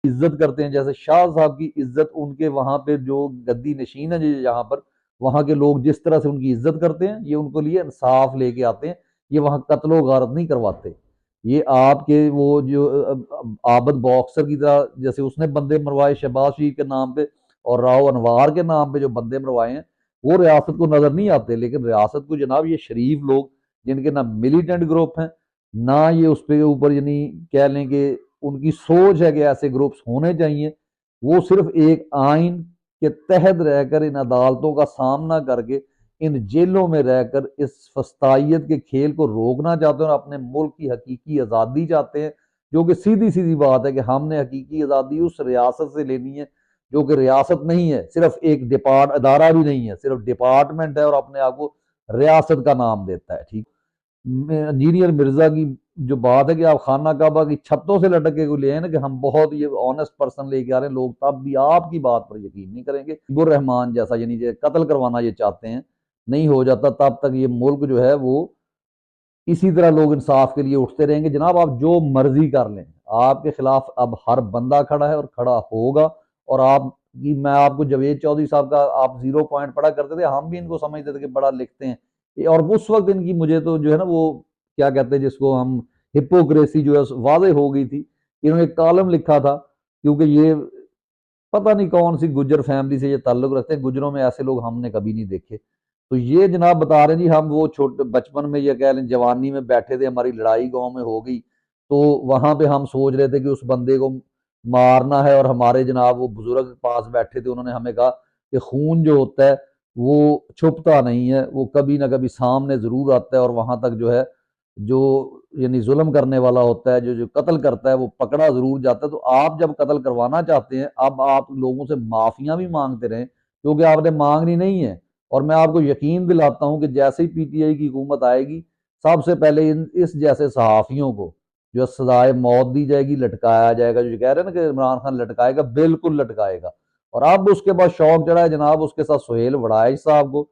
इज्जत करते हैं, जैसे शाह साहब की इज्जत उनके वहां पे जो गद्दी नशीन है जो यहाँ पर, वहां के लोग जिस तरह से उनकी इज्जत करते हैं, ये उनको लिए इंसाफ लेके आते हैं। ये वहां कत्लो गारत नहीं करवाते। ये आपके वो जो आबद बॉक्सर की तरह, जैसे उसने बंदे मरवाए शहबाज शरीफ के नाम पे और राव अनवार के नाम पे जो बंदे मरवाए हैं, वो रियासत को नजर नहीं आते। लेकिन रियासत को जनाब ये शरीफ लोग, जिनके ना मिलिटेंट ग्रुप हैं, ना ये उस पे ऊपर यानी कह लें कि उनकी सोच है कि ऐसे ग्रुप्स होने चाहिए, वो सिर्फ एक आइन के तहत रहकर इन अदालतों का सामना करके इन जेलों में रहकर इस फस्तायत के खेल को रोकना चाहते हैं और अपने मुल्क की हकीकी आज़ादी चाहते हैं। जो कि सीधी सीधी बात है कि हमने हकीकी आज़ादी उस रियासत से लेनी है जो कि रियासत नहीं है, सिर्फ एक अदारा भी नहीं है, सिर्फ डिपार्टमेंट है और अपने आप को रियासत का नाम देता है। ठीक, इंजीनियर मिर्जा की जो बात है कि आप खाना काबा की छतों से लटक के को ले आए ना कि हम बहुत ये ऑनेस्ट पर्सन लेके आ रहे हैं, लोग तब भी आपकी बात पर यकीन नहीं करेंगे। बुर रहमान जैसा यानी कि कत्ल करवाना ये चाहते हैं, नहीं हो जाता तब तक ये मुल्क जो है वो इसी तरह लोग इंसाफ के लिए उठते रहेंगे। जनाब आप जो मर्जी कर लें, आपके खिलाफ अब हर बंदा खड़ा है और खड़ा होगा। और आप मैं आपको जावेद चौधरी साहब का आप 0 पॉइंट पढ़ा करते थे, हम भी इनको समझते थे कि बड़ा लिखते हैं, और उस वक्त इनकी मुझे तो जो है ना वो क्या कहते हैं जिसको हम, हिपोक्रेसी जो है वाजे हो गई थी। इन्होंने एक कॉलम लिखा था, क्योंकि ये पता नहीं कौन सी गुज्जर फैमिली से ये ताल्लुक रखते हैं, गुजरों में ऐसे लोग हमने कभी नहीं देखे। तो ये जनाब बता रहे हैं जी हम वो छोटे बचपन में या कह लें जवानी में बैठे थे, हमारी लड़ाई गांव में हो गई, तो वहां पे हम सोच रहे थे कि उस बंदे को मारना है, और हमारे जनाब वो बुजुर्ग पास बैठे थे, उन्होंने हमें कहा कि खून जो होता है वो छुपता नहीं है, वो कभी ना कभी सामने जरूर आता है, और वहां तक जो है जो यानी जुल्म करने वाला होता है, जो जो कत्ल करता है, वो पकड़ा जरूर जाता है। तो आप जब कत्ल करवाना चाहते हैं, अब आप लोगों से माफिया भी मांगते रहें, क्योंकि आपने मांगनी नहीं है। और मैं आपको यकीन दिलाता हूं कि जैसे ही पीटीआई की हुकूमत आएगी, सबसे पहले इस जैसे सहाफियों को जो सजाए मौत दी जाएगी, लटकाया जाएगा। जो कह रहे हैं ना कि इमरान खान लटकाएगा, बिल्कुल लटकाएगा। और अब उसके बाद शौक चढ़ा है जनाब उसके साथ सुहेल वड़ाइच साहब को।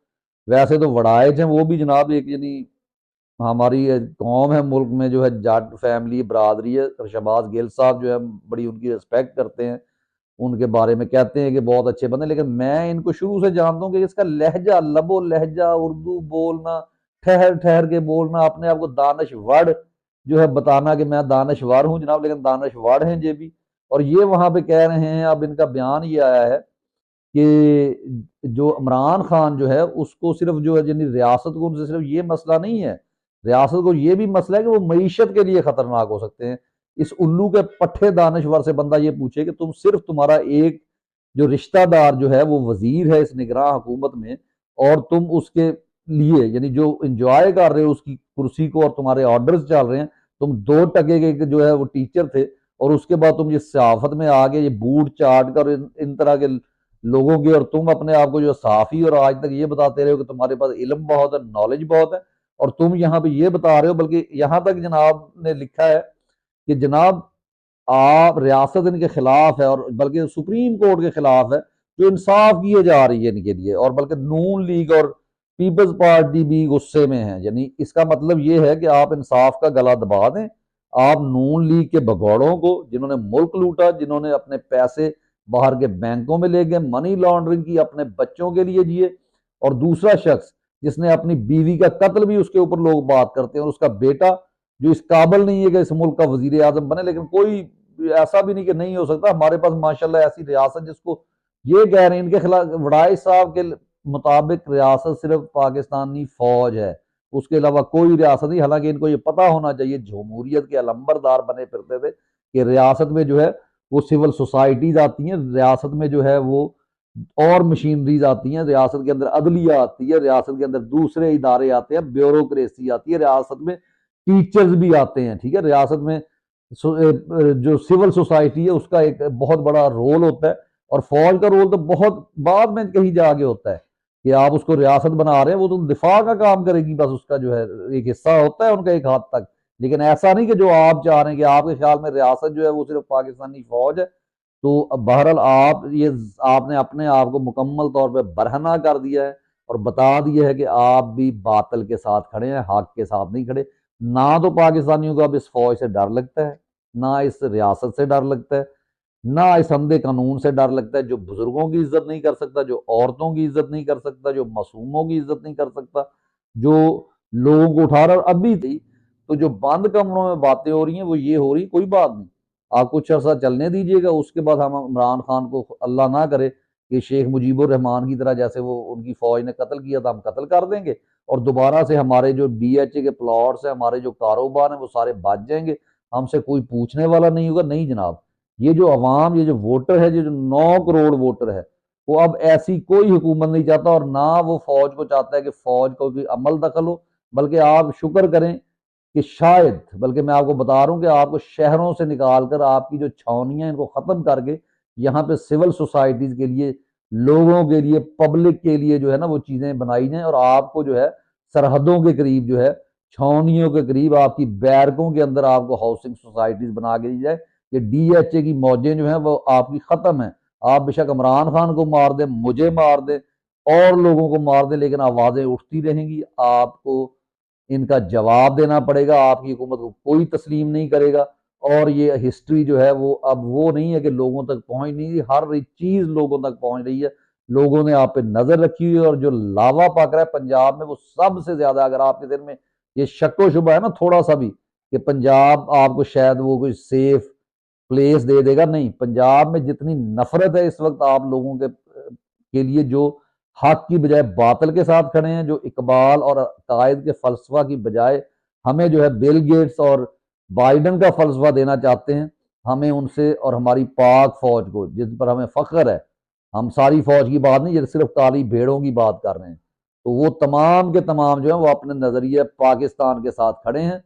वैसे तो वड़ाइच हैं वो भी जनाब एक यानी हमारी कौम है, मुल्क में जो है जाट फैमिली बरादरी है। शहबाज गिल साहब जो है बड़ी उनकी रिस्पेक्ट करते हैं, उनके बारे में कहते हैं कि बहुत अच्छे बंदे। लेकिन मैं इनको शुरू से जानता हूँ कि इसका लहजा, लबो लहजा, उर्दू बोलना, ठहर ठहर के बोलना, अपने आप को दानश्वर जो है बताना कि मैं दानश्वर हूँ जनाब, लेकिन दानश्वर हैं ये भी। और ये वहां पे कह रहे हैं, अब इनका बयान ये आया है कि जो इमरान खान जो है उसको सिर्फ जो है यानी रियासत को उनसे सिर्फ ये मसला नहीं है, रियासत को ये भी मसला है कि वो मईशत के लिए खतरनाक हो सकते हैं। इस उल्लू के पट्टे दानश्वर से बंदा ये पूछे कि तुम सिर्फ तुम्हारा एक जो रिश्तेदार जो है वो वजीर है इस निगरान हुकूमत में, और तुम उसके लिए यानी जो इंजॉय कर रहे हो उसकी कुर्सी को और तुम्हारे ऑर्डर्स चल रहे हैं, तुम 2 टके के जो है वो टीचर थे, और उसके बाद तुम ये सियाफत में आ गए, ये बूट चाट कर इन तरह के लोगों की, और तुम अपने आप को जो साफी और आज तक ये बताते रहे हो कि तुम्हारे पास इल्म बहुत है, नॉलेज बहुत है, और तुम यहाँ पे ये बता रहे हो, बल्कि यहाँ तक जनाब ने लिखा है कि जनाब आप रियासत इनके खिलाफ है, और बल्कि सुप्रीम कोर्ट के खिलाफ है जो इंसाफ किए जा रही है इनके लिए, और बल्कि नून लीग और पीपल्स पार्टी भी गुस्से में है। यानी इसका मतलब ये है कि आप इंसाफ का गला दबा दें। आप नून लीग के भगौड़ों को, जिन्होंने मुल्क लूटा, जिन्होंने अपने पैसे बाहर के बैंकों में ले गए, मनी लॉन्ड्रिंग की, अपने बच्चों के लिए जिए, और दूसरा शख्स जिसने अपनी बीवी का कत्ल भी, उसके ऊपर लोग बात करते हैं, और उसका बेटा जो इस काबिल नहीं है कि इस मुल्क का वजीर आजम बने। लेकिन कोई ऐसा भी नहीं कि नहीं हो सकता, हमारे पास माशाल्लाह ऐसी रियासत जिसको ये कह रहे हैं इनके खिलाफ वड़ाई साहब के मुताबिक रियासत सिर्फ पाकिस्तानी फौज है, उसके अलावा कोई रियासत नहीं। हालांकि इनको ये पता होना चाहिए, जमहूरियत के अलंबरदार बने फिरते थे, कि रियासत में जो है वो सिविल सोसाइटीज आती हैं, रियासत में जो है वो और मशीनरीज आती हैं, रियासत के अंदर अदलिया आती है, रियासत के अंदर दूसरे इदारे आते हैं, ब्यूरोक्रेसी आती है, रियासत में टीचर्स भी आते हैं। ठीक है, रियासत में जो सिविल सोसाइटी है उसका एक बहुत बड़ा रोल होता है, और फौज का रोल तो बहुत बाद में कहीं जाके होता है कि आप उसको रियासत बना रहे हैं, वो तो दिफा का काम करेगी बस, उसका जो है एक हिस्सा होता है उनका एक हाथ तक। लेकिन ऐसा नहीं कि जो आप चाह रहे हैं कि आपके ख्याल में रियासत जो है वो सिर्फ पाकिस्तानी फौज है। तो बहरहाल आप ये आपने अपने आप को मुकम्मल तौर पर बरहना कर दिया है, और बता दिया है कि आप भी बातिल के साथ खड़े हैं, हक के साथ नहीं खड़े। ना तो पाकिस्तानियों को अब इस फौज से डर लगता है, ना इस रियासत से डर लगता है। ना इस हमदे कानून से डर लगता है, जो बुजुर्गों की इज्जत नहीं कर सकता, जो औरतों की इज्जत नहीं कर सकता, जो मासूमों की इज्जत नहीं कर सकता, जो लोगों को उठा रहा। और अभी थी तो जो बंद कमरों में बातें हो रही हैं वो ये हो रही, कोई बात नहीं, आप कुछ अर्सा चलने दीजिएगा, उसके बाद हम इमरान खान को, अल्लाह ना करे कि शेख मुजीबुर रहमान की तरह जैसे वो उनकी फौज ने कत्ल किया था, हम कत्ल कर देंगे और दोबारा से हमारे जो डीएचए के प्लॉट्स हैं, हमारे जो कारोबार हैं वो सारे बच जाएंगे, हमसे कोई पूछने वाला नहीं होगा। नहीं जनाब, ये जो अवाम, ये जो वोटर है, ये जो 9 करोड़ वोटर है, वो अब ऐसी कोई हुकूमत नहीं चाहता और ना वो फौज को चाहता है कि फौज को कोई अमल दखल हो। बल्कि आप शुक्र करें कि शायद, बल्कि मैं आपको बता रहा हूं कि आपको शहरों से निकाल कर आपकी जो छावनियां इनको खत्म करके यहाँ पे सिविल सोसाइटीज के लिए, लोगों के लिए, पब्लिक के लिए जो है ना वो चीजें बनाई जाए और आपको जो है सरहदों के करीब जो है, छावनियों के करीब, आपकी बैरकों के अंदर आपको हाउसिंग सोसाइटीज बना के दी जाए। ये डीएचए की मौजें जो है वो आपकी खत्म है। आप बेशक इमरान खान को मार दें, मुझे मार दें, और लोगों को मार दें, लेकिन आवाजें उठती रहेंगी। आपको इनका जवाब देना पड़ेगा, आपकी हुकूमत को कोई तस्लीम नहीं करेगा। और ये हिस्ट्री जो है वो अब वो नहीं है कि लोगों तक पहुंच नहीं रही, हर एक चीज लोगों तक पहुंच रही है। लोगों ने आप पे नजर रखी हुई है और जो लावा पक रहा है पंजाब में वो सबसे ज्यादा, अगर आपके दिल में ये शक्को शुबा है ना थोड़ा सा भी कि पंजाब आपको शायद वो कोई सेफ प्लेस दे देगा, नहीं। पंजाब में जितनी नफरत है इस वक्त आप लोगों के लिए, जो हक की बजाय बातिल के साथ खड़े हैं, जो इकबाल और कायद के फलसफा की बजाय हमें जो है बिल गेट्स और बाइडन का फलसफा देना चाहते हैं, हमें उनसे और हमारी पाक फौज को, जिस पर हमें फख्र है, हम सारी फौज की बात नहीं, ये सिर्फ काली भेड़ों की बात कर रहे हैं, तो वो तमाम के तमाम जो है वो अपने नजरिए पाकिस्तान के साथ खड़े हैं।